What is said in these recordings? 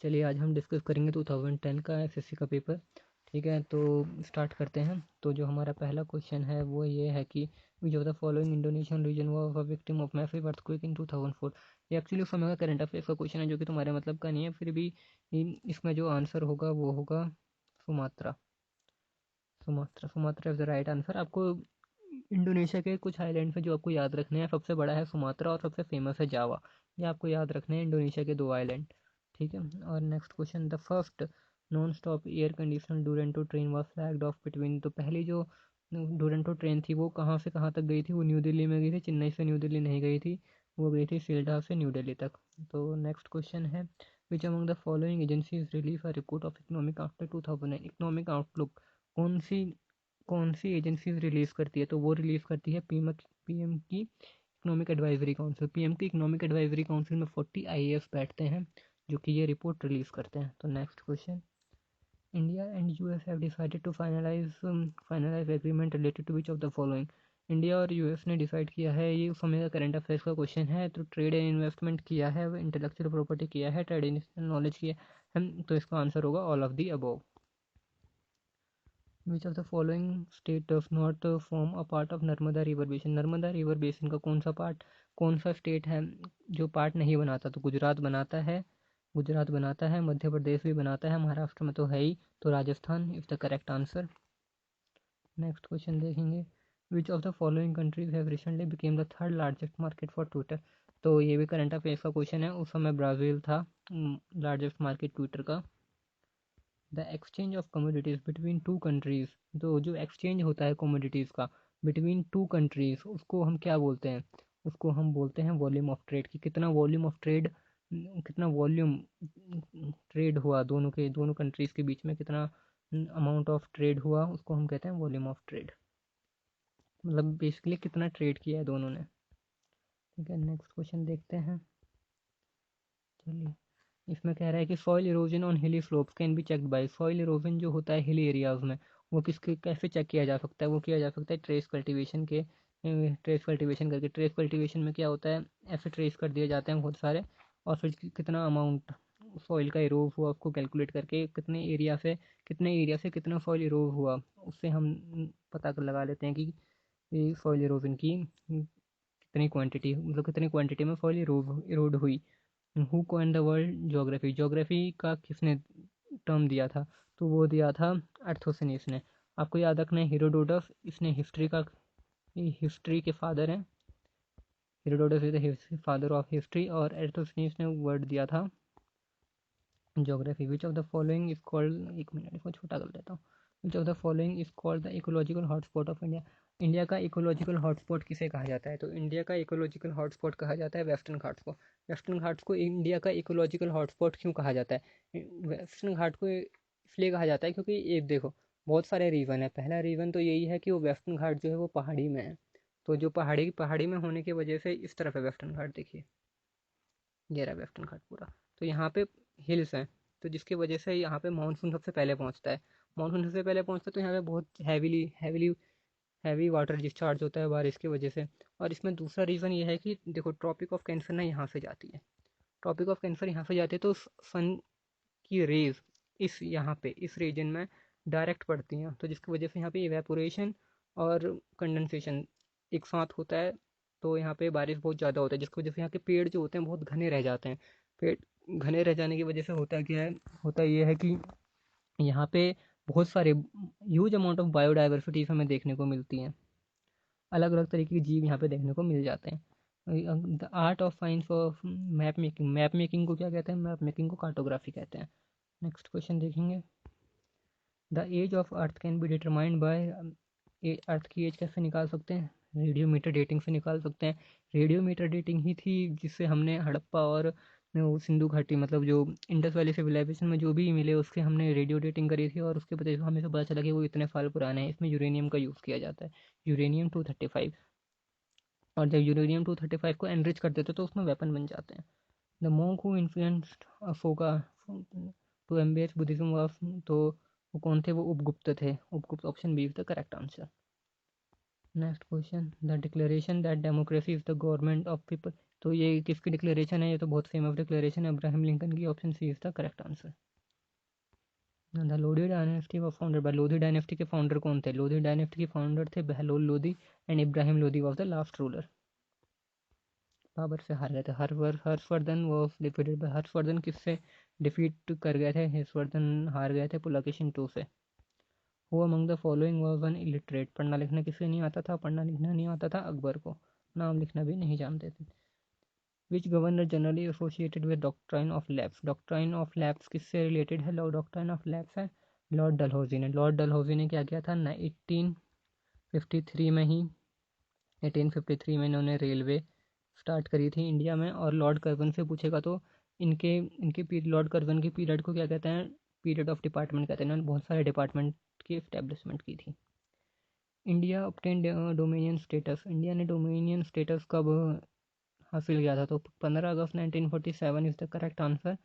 चलिए आज हम डिस्कस करेंगे 2010 का एसएससी का पेपर। ठीक है, तो स्टार्ट करते हैं। तो जो हमारा पहला क्वेश्चन है वो ये है कि which of the following Indonesian region was a victim of massive earthquake in 2004। ये एक्चुअली उस समय का करंट अफेयर्स का क्वेश्चन है जो कि तुम्हारे मतलब का नहीं है, फिर भी इसमें जो आंसर होगा वो होगा Sumatra. Sumatra Sumatra is the right answer. आपको इंडोनेशिया के कुछ आइलैंड्स हैं जो आपको याद रखने हैं। सबसे बड़ा है सुमात्रा और सबसे फेमस है जावा। ये आपको याद रखने हैं, इंडोनेशिया के दो आइलैंड। ठीक है, और next question, the first non stop air conditioner Duronto train was flagged off between. तो पहली जो डूरेंटो ट्रेन थी वो कहाँ से कहाँ तक गई थी? वो न्यू दिल्ली में गई थी, चेन्नई से न्यू दिल्ली नहीं गई थी, वो गई थी सील्डा से न्यू दिल्ली तक। तो नेक्स्ट क्वेश्चन है, which among the following agencies release a report of economic after 2009। Economic outlook कौन सी एजेंसी रिलीज करती है? तो वो रिलीज करती है पीएम की इकोनॉमिक एडवाइजरी काउंसिल। पीएम की इकोनॉमिक एडवाइजरी काउंसिल में 40 आईएएस बैठते हैं जो कि ये रिपोर्ट रिलीज करते हैं। तो next question, India and US have decided to finalize agreement related to which of the following. India और यूएस ने डिसाइड किया है, ये उस समय का करंट अफेयर्स का क्वेश्चन है। तो ट्रेड एंड इन्वेस्टमेंट किया है, इंटेलेक्चुअल प्रॉपर्टी किया है, ट्रेडिशनल नॉलेज किया है। तो इसका आंसर होगा all of the above. Which of the following state does not form a part of Narmada river basin. Narmada river basin का कौन सा स्टेट है जो पार्ट नहीं बनाता? तो गुजरात बनाता है, मध्य प्रदेश भी बनाता है, महाराष्ट्र में तो है ही, तो Rajasthan is the correct answer. Next question देखेंगे, which of the following countries have recently became the third largest market for Twitter. तो ये भी करंट अफेयर्स का क्वेश्चन है। उस समय ब्राज़ील था लार्जेस्ट मार्केट ट्विटर का। The exchange of commodities between two countries. तो जो एक्सचेंज होता है कमोडिटीज़ का बिटवीन टू कंट्रीज, उसको हम क्या बोलते हैं? उसको हम बोलते हैं वॉल्यूम ऑफ ट्रेड। कि कितना वॉल्यूम ऑफ ट्रेड, कितना वॉल्यूम ट्रेड हुआ दोनों कंट्रीज के बीच में, कितना अमाउंट ऑफ ट्रेड हुआ, उसको हम कहते हैं वॉल्यूम ऑफ ट्रेड। मतलब बेसिकली कितना ट्रेड किया है दोनों ने। ठीक है, नेक्स्ट क्वेश्चन देखते हैं। चलिए, इसमें कह रहा है कि सॉइल इरोजन ऑन हिली slopes can be checked by. Soil erosion जो होता है हिली एरियाज में, वो कैसे चेक किया जा सकता है? वो किया जा सकता है ट्रेस कल्टीवेशन करके। ट्रेस कल्टीवेशन में क्या होता है, ऐसे ट्रेस कर दिए जाते हैं बहुत सारे, और फिर कितना अमाउंट सॉइल का इरोव हुआ उसको कैलकुलेट करके कितने एरिया से कितना सॉइल इरोव हुआ, उससे हम पता कर लगा लेते हैं कि सॉइल इरोजन की कितनी क्वांटिटी, मतलब कितनी क्वांटिटी में सॉइल इरोड हुई। Who coin the world geography. Geography का किसने टर्म दिया था? तो वो दिया था अर्थोसेनिस ने। आपको याद रखना है हेरोडोटस, इसने हिस्ट्री के फादर हैं। Herodotus is the father of history, और अर्थोसेनिस ने वर्ड दिया था geography. Which of the following is called, एक मिनट इसको छोटा कर देता हूँ। विच of the following is called the ecological hotspot of India. India का इकोलॉजिकल हॉटस्पॉट किसे कहा जाता है? तो इंडिया का इकोलॉजिकल हॉटस्पॉट कहा जाता है वेस्टर्न घाट्स को। वेस्टर्न घाट्स को इंडिया का इकोलॉजिकल हॉटस्पॉट क्यों कहा जाता है? वेस्टर्न घाट को इसलिए कहा जाता है क्योंकि एक देखो, बहुत सारे रीज़न है। पहला रीज़न तो यही है कि वो वेस्टर्न घाट जो है वो पहाड़ी में है। तो जो पहाड़ी में होने की वजह से इस तरफ है वेस्टर्न घाट, देखिए ये रहा वेस्टर्न घाट पूरा। तो यहाँ पे हिल्स हैं, तो जिसकी वजह से यहाँ पे मानसून सबसे पहले पहुँचता है। मानसून सबसे पहले पहुँचता है तो यहाँ पे बहुत हैवी वाटर डिस्चार्ज होता है बारिश की वजह से। और इसमें दूसरा रीज़न ये है कि देखो, ट्रॉपिक ऑफ कैंसर ना यहाँ से जाती है। ट्रॉपिक ऑफ कैंसर यहाँ से जाती है, तो सन की रेज इस रीजन में डायरेक्ट पड़ती हैं, तो जिसकी वजह से यहाँ पे इवेपोरेशन और कंडेंसेशन एक साथ होता है। तो यहाँ पे बारिश बहुत ज़्यादा होता है, जिसकी वजह से यहाँ के पेड़ जो होते हैं बहुत घने रह जाते हैं। पेड़ घने रह जाने की वजह से होता क्या है, होता ये है कि यहाँ पे बहुत सारे ह्यूज अमाउंट ऑफ बायोडाइवर्सिटीज हमें देखने को मिलती हैं। अलग अलग तरीके के जीव यहाँ पे देखने को मिल जाते हैं। The art of science of map making को क्या कहते हैं? मैप मेकिंग को कार्टोग्राफी कहते हैं। नेक्स्ट क्वेश्चन देखेंगे, the age of earth can be determined by. Earth की एज कैसे निकाल सकते हैं? रेडियोमीटर डेटिंग से निकाल सकते हैं। रेडियोमीटर डेटिंग ही थी जिससे हमने हड़प्पा और वो सिंधु घाटी, मतलब जो इंडस वैली सिविलाइजेशन में जो भी मिले उसके हमने रेडियो डेटिंग करी थी, और उसके वजह से हमें से पता चला कि वो इतने साल पुराने हैं। इसमें यूरेनियम का यूज़ किया जाता है, यूरेनियम 235। और जब यूरेनियम 235 को एनरिच कर देते तो उसमें वेपन बन जाते हैं। The monk who influenced Ashoka to embrace Buddhism was, तो वो कौन थे? वो उपगुप्त थे। Upagupta, option B is the correct answer. Next question, the declaration that democracy is the government of people. तो ये किसकी डिक्लेरेशन है? ये तो बहुत फेमस डिक्लेरेशन है, अब्राहम लिंकन की। Option C is the correct answer. The Lodhi dynasty was founded by, Lodhi dynasty के फाउंडर कौन थे? लोधी डायनेस्टी के फाउंडर थे Bahlol Lodhi and Ibrahim Lodhi was the last ruler. Babur से हार गए थे। Harshvardhan was defeated by, Harshvardhan किससे डिफीट कर गए थे? हर्षवर्धन हार गए थे पुलकेशिन II से। Who among the following was an illiterate, पढ़ना लिखना किसे नहीं आता था? पढ़ना लिखना नहीं आता था अकबर को, नाम लिखना भी नहीं जानते थे। Which governor generally associated with doctrine of lapse, doctrine of lapse किससे रिलेटेड है? डॉक्ट्राइन ऑफ लैप्स है लॉर्ड डलहौजी ने। लॉर्ड डलहौजी ने क्या किया था? 1853 में ही 1853 में इन्होंने रेलवे स्टार्ट करी थी इंडिया में। और लॉर्ड कर्जन से पूछेगा तो इनके इनके लॉर्ड कर्जन के पीरियड को क्या कहते हैं? पीरियड ऑफ डिपार्टमेंट कहते हैं। इन्होंने बहुत सारे डिपार्टमेंट की इस्टेब्लिशमेंट की थी। India obtain dominion status, India ने डोमिनियन स्टेटस कब हासिल किया था? तो 15 August 1947 is the correct answer.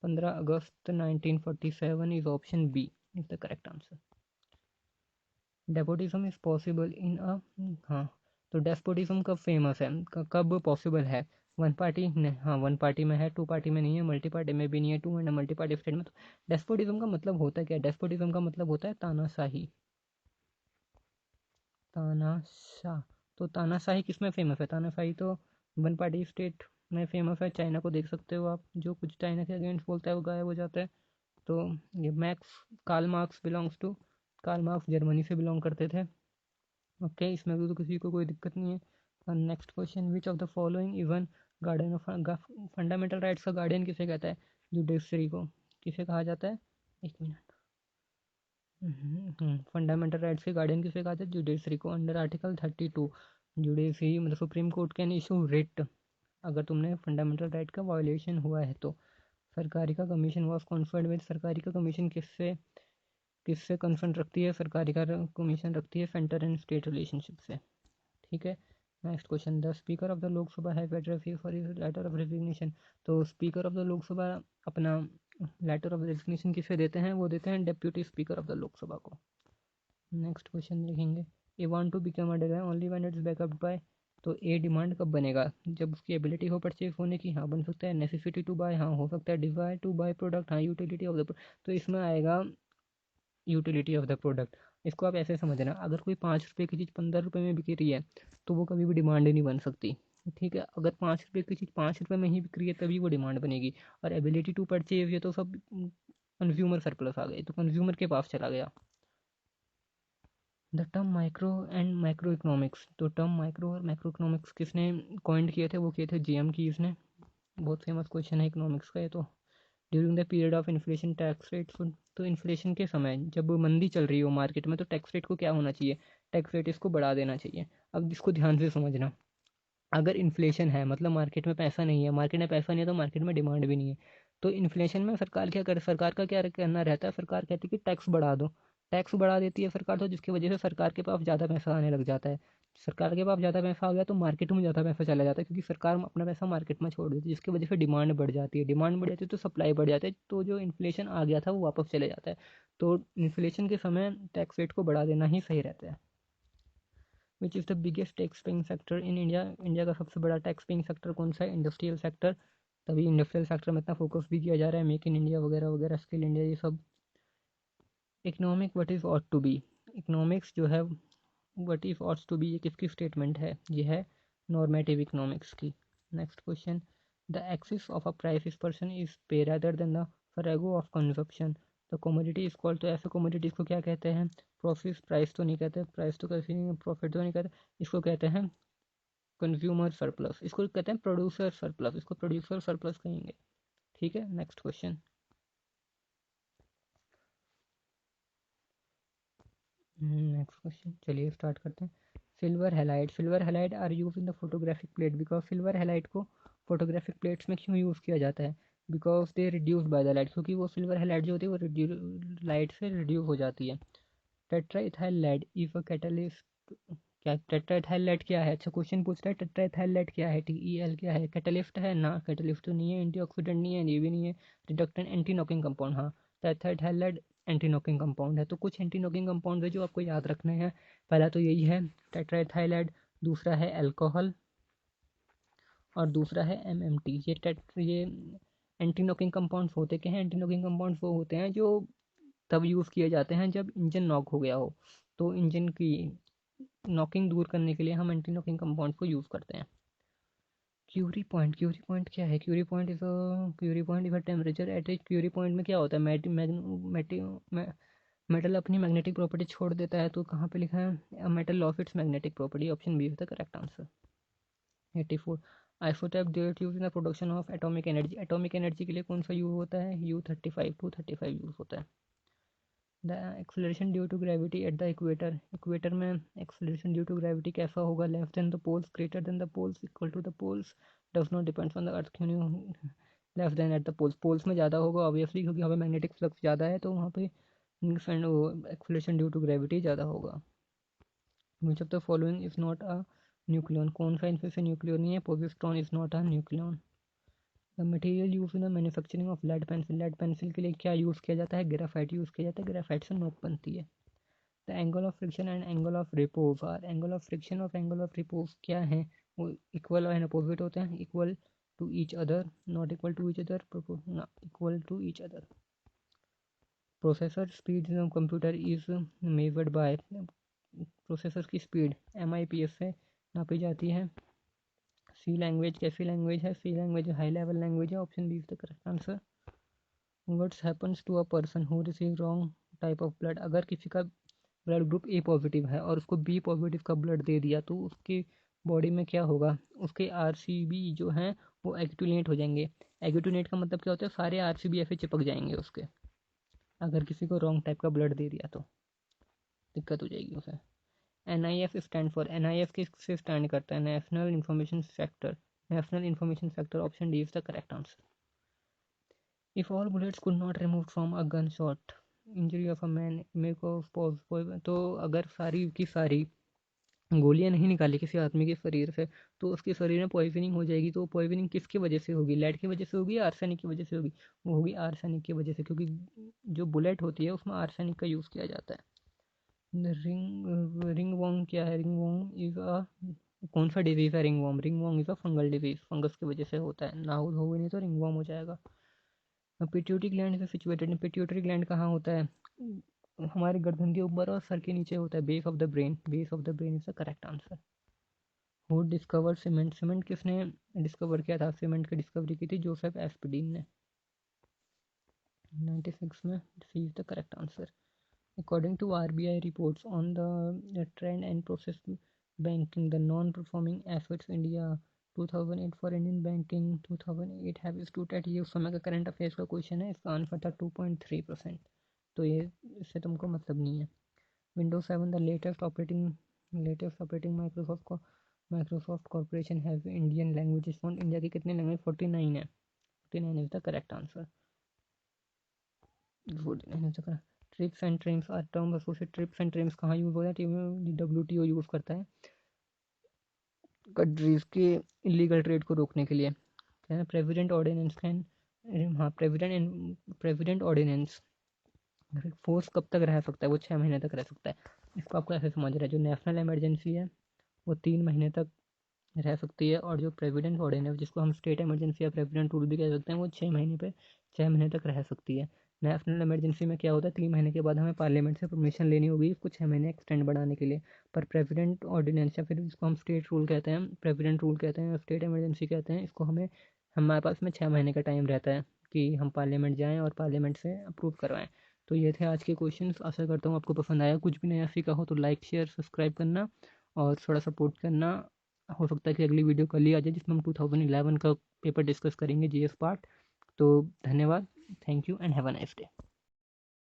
15 August 1947 is option B is the correct answer. Despotism is possible in a, हाँ, तो डेस्पोटिज्म कब फेमस है, कब पॉसिबल है? वन पार्टी, हाँ वन पार्टी में है, टू पार्टी में नहीं है, मल्टी पार्टी में भी नहीं है, two and multi party state में। तो डेस्पोटिज्म का मतलब होता है क्या? डेस्पोटिज्म का मतलब होता है तानाशाही। तानाशाह, तो तानाशाही किस में फेमस है? तानाशाही तो वन पार्टी स्टेट में फेमस है। चाइना को देख सकते हो आप, जो कुछ चाइना के अगेंस्ट बोलता है वो गायब हो जाता है। तो ये Karl Marx belongs to, Karl Marx Germany से बिलोंग करते थे। ओके, इसमें भी तो किसी को कोई दिक्कत नहीं है। Next question, which of the following even guardian of fundamental rights का गार्डियन किसे कहता है? जुडिशरी को किसे कहा जाता है? एक मिनट, फंडामेंटल राइट्स के गार्डियन किसे कहा जाता है? जुडिशरी को। अंडर आर्टिकल 32 जुडिशरी मतलब supreme court can issue writ अगर तुमने फंडामेंटल राइट का वायोलेशन हुआ है तो। सरकारी का कमीशन वॉज कॉन्फर्ड विद, सरकारी का कमीशन किससे किससे कंसर्न रखती है? सरकारी का कमीशन रखती है सेंटर एंड स्टेट रिलेशनशिप से। ठीक है, next question, the speaker of the Lok Sabha have address for his letter of resignation. तो स्पीकर ऑफ द लोकसभा अपना लेटर ऑफ रेजिग्नेशन किसे देते हैं? वो देते हैं deputy speaker of the Lok Sabha को। नेक्स्ट क्वेश्चन लिखेंगे, I want to become a design only when it's backup by, तो ए डिमांड कब बनेगा? जब उसकी एबिलिटी हो परचेज होने की, हाँ बन सकता है। नेसेसिटी टू बाय, हाँ हो सकता है। डिजायर टू बाय प्रोडक्ट, हाँ यूटिलिटी ऑफ द, तो इसमें आएगा यूटिलिटी ऑफ द प्रोडक्ट। इसको आप ऐसे समझना, अगर कोई 5 रुपये की चीज़ 15 रुपये में बिक रही है तो वो कभी भी डिमांड नहीं बन सकती। ठीक है, अगर 5 रुपये की चीज़ 5 रुपये में ही बिक रही है तभी वो डिमांड बनेगी। और एबिलिटी टू परचेज, ये तो सब कंज्यूमर सरप्लस आ गए, तो कंज्यूमर के पास चला गया। The term micro and micro economics, तो टर्म माइक्रो और माइक्रो इकोनॉमिक्स किसने कॉइंड किए थे? वो किए थे जेएम कीज ने। बहुत फेमस क्वेश्चन है इकोनॉमिक्स का ये तो। During the period of inflation tax rate, तो इन्फ्लेशन के समय जब मंदी चल रही हो मार्केट में तो टैक्स रेट को क्या होना चाहिए? टैक्स रेट इसको बढ़ा देना चाहिए। अब इसको ध्यान से समझना, अगर इन्फ्लेशन है मतलब मार्केट में पैसा नहीं है, मार्केट में पैसा नहीं है तो मार्केट में डिमांड भी नहीं है। तो इन्फ्लेशन में सरकार क्या करे? सरकार का क्या करना रहता है? सरकार कहती है कि टैक्स बढ़ा दो। टैक्स बढ़ा देती है सरकार, तो जिसकी वजह से सरकार के पास ज़्यादा पैसा आने लग जाता है। सरकार के पास ज़्यादा पैसा आ गया तो मार्केट में ज़्यादा पैसा चला जाता है, क्योंकि सरकार अपना पैसा मार्केट में छोड़ देती है, जिसकी वजह से डिमांड बढ़ जाती है। डिमांड बढ़ जाती है तो सप्लाई बढ़ जाती है, तो जो इन्फ्लेशन आ गया था वो वापस चले जाता है। तो इन्फ्लेशन के समय टैक्स रेट को बढ़ा देना ही सही रहता है। Which is the biggest tax paying sector in India, India का सबसे बड़ा टैक्स पेइंग सेक्टर कौन सा है? Industrial sector. तभी इंडस्ट्रियल सेक्टर में इतना फोकस भी किया जा रहा है, मेक इन इंडिया वगैरह वगैरह, स्किल इंडिया, ये सब। Economic what is ought to be, economics जो है what if oughts to be, ये किसकी स्टेटमेंट है? ये है नॉर्मेटिव इकोनॉमिक्स की। Next question, the excess of a price is person is pay rather than the forego of consumption, the commodity is called, तो ऐसे कमोडिटीज़ को क्या कहते हैं? प्रॉफिट, प्राइस तो नहीं कहते, प्राइस तो कैसे नहीं, प्रॉफिट तो नहीं कहते, इसको कहते हैं कंज्यूमर सरप्लस, इसको कहते हैं प्रोड्यूसर सरप्लस, इसको प्रोड्यूसर सरप्लस कहेंगे। ठीक है, नेक्स्ट क्वेश्चन। नेक्स्ट क्वेश्चन, चलिए स्टार्ट करते हैं। Silver halide, silver halide are use in the photographic plate, because silver halide को फोटोग्राफिक प्लेट्स में क्यों यूज़ किया जाता है? Because they reduce by the light, क्योंकि वो सिल्वर हैलाइड जो होती है वो लाइट से रिड्यूस हो जाती है। Tetraethyl lead if a catalyst, क्या टेट्राइथाइल लेड क्या है? अच्छा क्वेश्चन पूछ रहा है टेट्राइथाइल लेड क्या है, TEL क्या है? कैटलिस्ट है ना? कैटलिस्ट तो नहीं है, एंटीऑक्सीडेंट नहीं है, ये भी नहीं है, रिडक्टेंट, एंटी नॉकिंग कंपाउंड, हाँ tetraethyl lead anti knocking compound है। तो कुछ एंटी नॉकिंग कंपाउंड है जो आपको याद रखने हैं। पहला तो यही है टेट्राइथाइल लेड, दूसरा है अल्कोहल, और दूसरा है MMT। ये एंटी नॉकिंग कंपाउंड्स होते क्या हैं? एंटी नॉकिंग कंपाउंड्स वो होते हैं जो तब यूज़ किए जाते हैं जब इंजन नॉक हो गया हो, तो इंजन की नॉकिंग दूर करने के लिए हम एंटी नॉकिंग कंपाउंड को यूज़ करते हैं। क्यूरी पॉइंट क्या है? Curie point is a temperature at which Curie point में क्या होता है? मेटल अपनी मैग्नेटिक प्रॉपर्टी छोड़ देता है। तो कहाँ पे लिखा है? Metal loss its magnetic property. Option B is the correct answer. 84 isotope that use in the production of atomic energy. Atomic energy के लिए कौन सा यूज होता है? U35 235 यूज होता है। The acceleration due to gravity at the equator. Equator में acceleration due to gravity कैसा होगा? Less than the poles, greater than the poles, equal to the poles, does not depends on the earth. क्यों नहीं less than at the poles? Poles में ज़्यादा होगा obviously, क्योंकि हमें मैग्नेटिक फ्लक्स ज़्यादा है, तो वहाँ पे एक्सेलरेशन ड्यू टू ग्रेविटी ज़्यादा होगा। Which of the following is not a nucleon. कौन सा इनमें से न्यूक्लियर नहीं है? Positron is not a nucleon. The material use in the manufacturing of lead pencil. Lead pencil के लिए क्या यूज़ किया जाता है? ग्रेफाइट यूज़ किया जाता है। ग्रेफाइट से नोक बनती है। The angle of friction and angle of repose are. Angle of friction और एंगल ऑफ रिपोज क्या है? वो इक्वल एंड अपोजिट होते हैं। Equal to each other, not equal to each other, equal to each other. Processor speed computer is measured by. Processor की speed MIPS से नापी जाती है। सी लैंग्वेज कैसी लैंग्वेज है? C language high level language है। Option B is the correct answer. What's happens to a person who receive wrong type of blood. अगर किसी का ब्लड ग्रुप A पॉजिटिव है और उसको B पॉजिटिव का ब्लड दे दिया, तो उसकी बॉडी में क्या होगा? उसके RCB जो हैं वो एक्टिनेट हो जाएंगे। एक्टिनेट का मतलब क्या होता है? सारे RCB ऐसे चिपक जाएंगे उसके। अगर किसी को रॉन्ग टाइप का ब्लड दे दिया तो दिक्कत हो जाएगी उसे। NIF stand for. NIF किससे स्टैंड करता है? National information sector. National information sector. Option D is the correct answer. If all bullets could not remove from a gun shot, injury of a man make of. तो अगर सारी की सारी गोलियां नहीं निकाली किसी आदमी के शरीर से, तो उसके शरीर में पॉइजनिंग हो जाएगी। तो पॉइजनिंग किसकी वजह से होगी? लेड की वजह से होगी या आर्सेनिक की वजह से होगी? वो होगी आर्सेनिक की वजह से, क्योंकि जो बुलेट होती है उसमें आर्सेनिक का यूज़ किया जाता है। रिंग वॉर्म क्या है? रिंग वॉर्म इज अ कौन सा डिजीज है? Ring worm is a fungal disease. Fungus की वजह से होता है। ना होगी नहीं तो रिंग वॉर्म हो जाएगा। पिट्यूटरी ग्लैंड से सिचुएटेड। पिट्यूटरी ग्लैंड कहाँ होता है? हमारे गर्दन के ऊपर और सर के नीचे होता है। Base of the brain. Base of the brain is the correct answer. Who discover cement. Cement किसने डिस्कवर किया था? सीमेंट की डिस्कवरी की थी जोसेफ एस्पिडीन ने 96 में। C is the correct answer. According to RBI reports on the trend and process banking, the non-performing assets India 2008 for Indian banking 2008 have stood at। ये उस समय का करंट अफेयर्स का क्वेश्चन है। इसका आंसर था 2.3%। तो ये इससे तुमको मतलब नहीं है। Windows 7 the latest operating Microsoft corporation have Indian languages font. India की कितने लैंग्वेज? 49 है। 49 is the correct answer. 49 is the correct. TRIPS and TRIMS are term associate. TRIPS and TRIMS कहाँ यूज होता है? WTO यूज करता है countries के illegal trade को रोकने के लिए। क्या है? President ordinance can. हाँ, प्रेसिडेंट ऑर्डिनेंस फोर्स कब तक रह सकता है? वो 6 महीने तक रह सकता है। इसको आपको ऐसे समझ रहा है, जो नेशनल इमरजेंसी है वो 3 महीने तक रह सकती है, और जो प्रेसिडेंट ऑर्डिनेंस जिसको हम स्टेट इमरजेंसी या प्रेसिडेंट रूल भी कह सकते हैं, वो 6 महीने तक रह सकती है। नेशनल इमरजेंसी में क्या होता है? 3 महीने के बाद हमें पार्लियामेंट से परमिशन लेनी होगी इसको 6 महीने एक्सटेंड बढ़ाने के लिए। पर प्रेसिडेंट ऑर्डिनेंस या फिर जिसको हम स्टेट रूल कहते हैं, प्रेसिडेंट रूल कहते हैं, स्टेट इमरजेंसी कहते हैं, इसको हमारे पास में 6 महीने का टाइम रहता है कि हम पार्लियामेंट जाएँ और पार्लियामेंट से अप्रूव करवाएँ। तो ये थे आज के क्वेश्चंस। आशा करता हूँ आपको पसंद आया। कुछ भी नया सीखा हो तो लाइक शेयर सब्सक्राइब करना और थोड़ा सपोर्ट करना। हो सकता है कि अगली वीडियो कल ही आ जाए, जिसमें हम 2011 का पेपर डिस्कस करेंगे, GS पार्ट। तो धन्यवाद। Thank you and have a nice day.